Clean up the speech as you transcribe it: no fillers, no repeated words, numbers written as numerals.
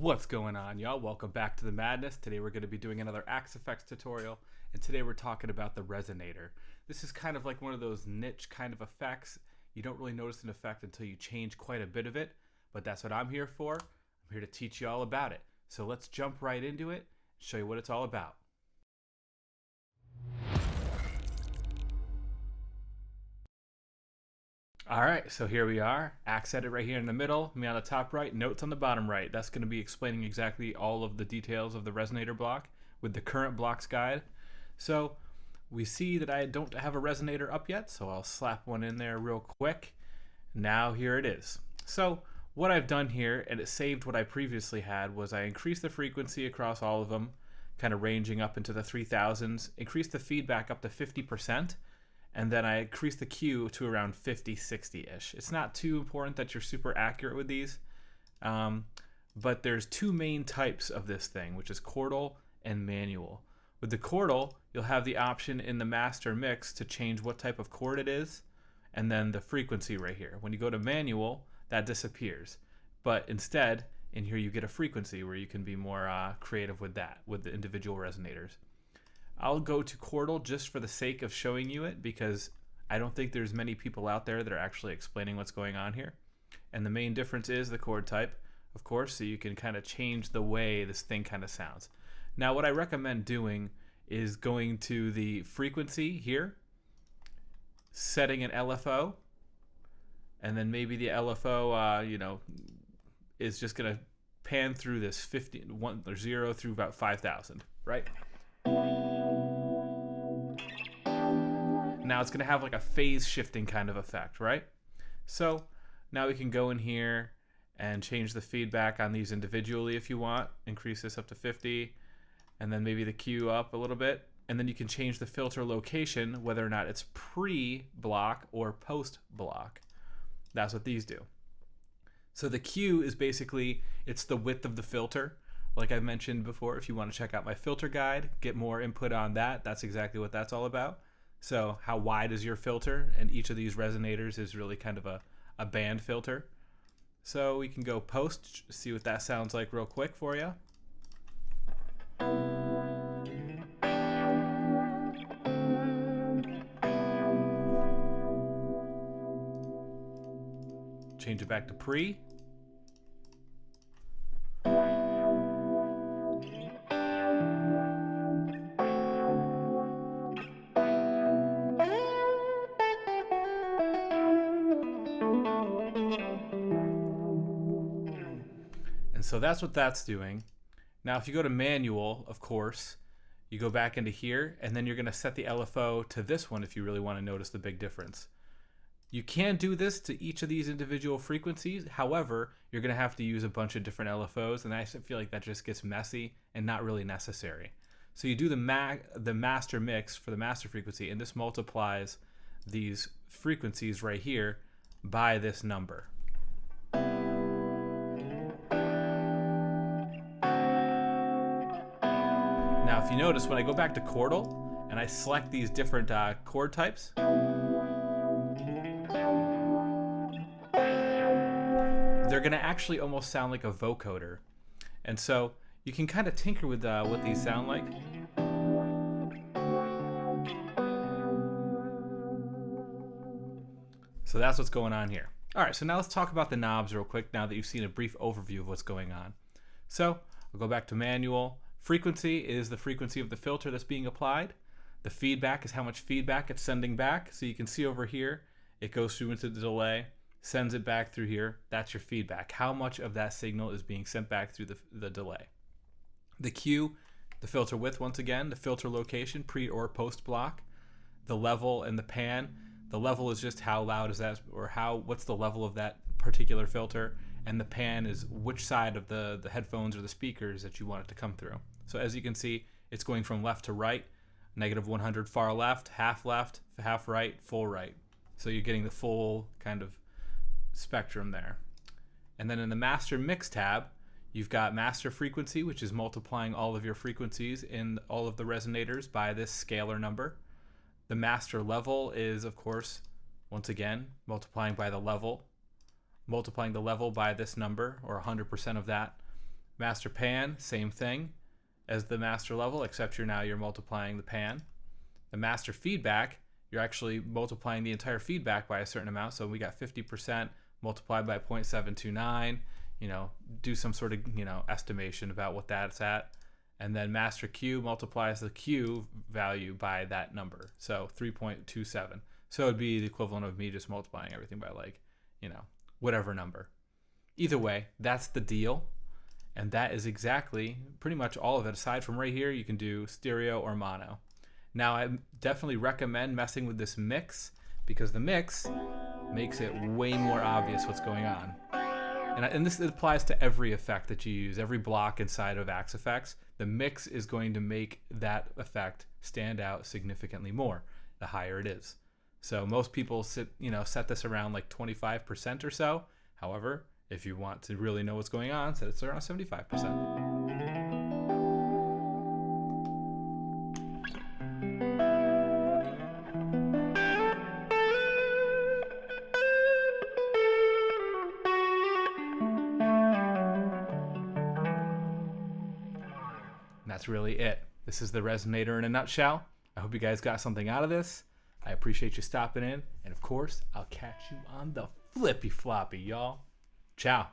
What's going on, y'all? Welcome back to the madness. Today we're going to be doing another Axe Effects tutorial, and today we're talking about the Resonator. This is kind of like one of those niche kind of effects. You don't really notice an effect until you change quite a bit of it, but that's what I'm here for. I'm here to teach you all about it. So let's jump right into it and show you what it's all about. Alright, so here we are. Axe edit right here in the middle, me on the top right, notes on the bottom right. That's going to be explaining exactly all of the details of the Resonator block with the current blocks guide. So we see that I don't have a Resonator up yet, so I'll slap one in there real quick. Now here it is. So what I've done here, and it saved what I previously had, was I increased the frequency across all of them, kind of ranging up into the 3000s, increased the feedback up to 50%, and then I increased the Q to around 50, 60-ish. It's not too important that you're super accurate with these, but there's two main types of this thing, which is chordal and manual. With the chordal, you'll have the option in the master mix to change what type of chord it is, and then the frequency right here. When you go to manual, that disappears. But instead, in here you get a frequency where you can be more creative with that, with the individual resonators. I'll go to chordal just for the sake of showing you it, because I don't think there's many people out there that are actually explaining what's going on here. And the main difference is the chord type, of course, so you can kind of change the way this thing kind of sounds. Now what I recommend doing is going to the frequency here, setting an LFO, and then maybe the LFO is just going to pan through this 0 through about 5,000, right? Now it's going to have like a phase shifting kind of effect, right? So now we can go in here and change the feedback on these individually if you want. Increase this up to 50, and then maybe the Q up a little bit. And then you can change the filter location, whether or not it's pre-block or post-block. That's what these do. So the Q is basically, it's the width of the filter. Like I mentioned before, if you want to check out my filter guide, get more input on that, that's exactly what that's all about. So how wide is your filter? And each of these resonators is really kind of a band filter. So we can go post, see what that sounds like real quick for you. Change it back to pre. So that's what that's doing. Now if you go to manual, of course, you go back into here, and then you're going to set the LFO to this one if you really want to notice the big difference. You can do this to each of these individual frequencies. However, you're going to have to use a bunch of different LFOs, and I feel like that just gets messy and not really necessary. So you do the master mix for the master frequency, and this multiplies these frequencies right here by this number. Now if you notice, when I go back to chordal and I select these different chord types, they're going to actually almost sound like a vocoder. And so you can kind of tinker with what these sound like. So that's what's going on here. All right, so now let's talk about the knobs real quick now that you've seen a brief overview of what's going on. So I'll go back to manual. Frequency is the frequency of the filter that's being applied. The feedback is how much feedback it's sending back. So you can see over here, it goes through into the delay, sends it back through here. That's your feedback. How much of that signal is being sent back through the delay. The Q, the filter width, once again, the filter location, pre or post block. The level and the pan. The level is just how loud is that, or what's the level of that particular filter. And the pan is which side of the headphones or the speakers that you want it to come through. So as you can see, it's going from left to right, -100 far left, half right, full right. So you're getting the full kind of spectrum there. And then in the master mix tab, you've got master frequency, which is multiplying all of your frequencies in all of the resonators by this scalar number. The master level is, of course, once again, multiplying the level by this number, or 100% of that. Master pan, same thing as the master level, except you're multiplying the pan. The master feedback, you're actually multiplying the entire feedback by a certain amount. So we got 50% multiplied by 0.729, do some sort of, estimation about what that's at. And then master Q multiplies the Q value by that number. So 3.27. So it'd be the equivalent of me just multiplying everything by whatever number. Either way, that's the deal. And that is exactly pretty much all of it. Aside from right here, you can do stereo or mono. Now, I definitely recommend messing with this mix because the mix makes it way more obvious what's going on. And this applies to every effect that you use, every block inside of Axe Effects. The mix is going to make that effect stand out significantly more the higher it is. So most people set this around like 25% or so. However, if you want to really know what's going on, set it around 75%. That's really it. This is the Resonator in a nutshell. I hope you guys got something out of this. I appreciate you stopping in. And of course, I'll catch you on the flippy floppy, y'all. Ciao.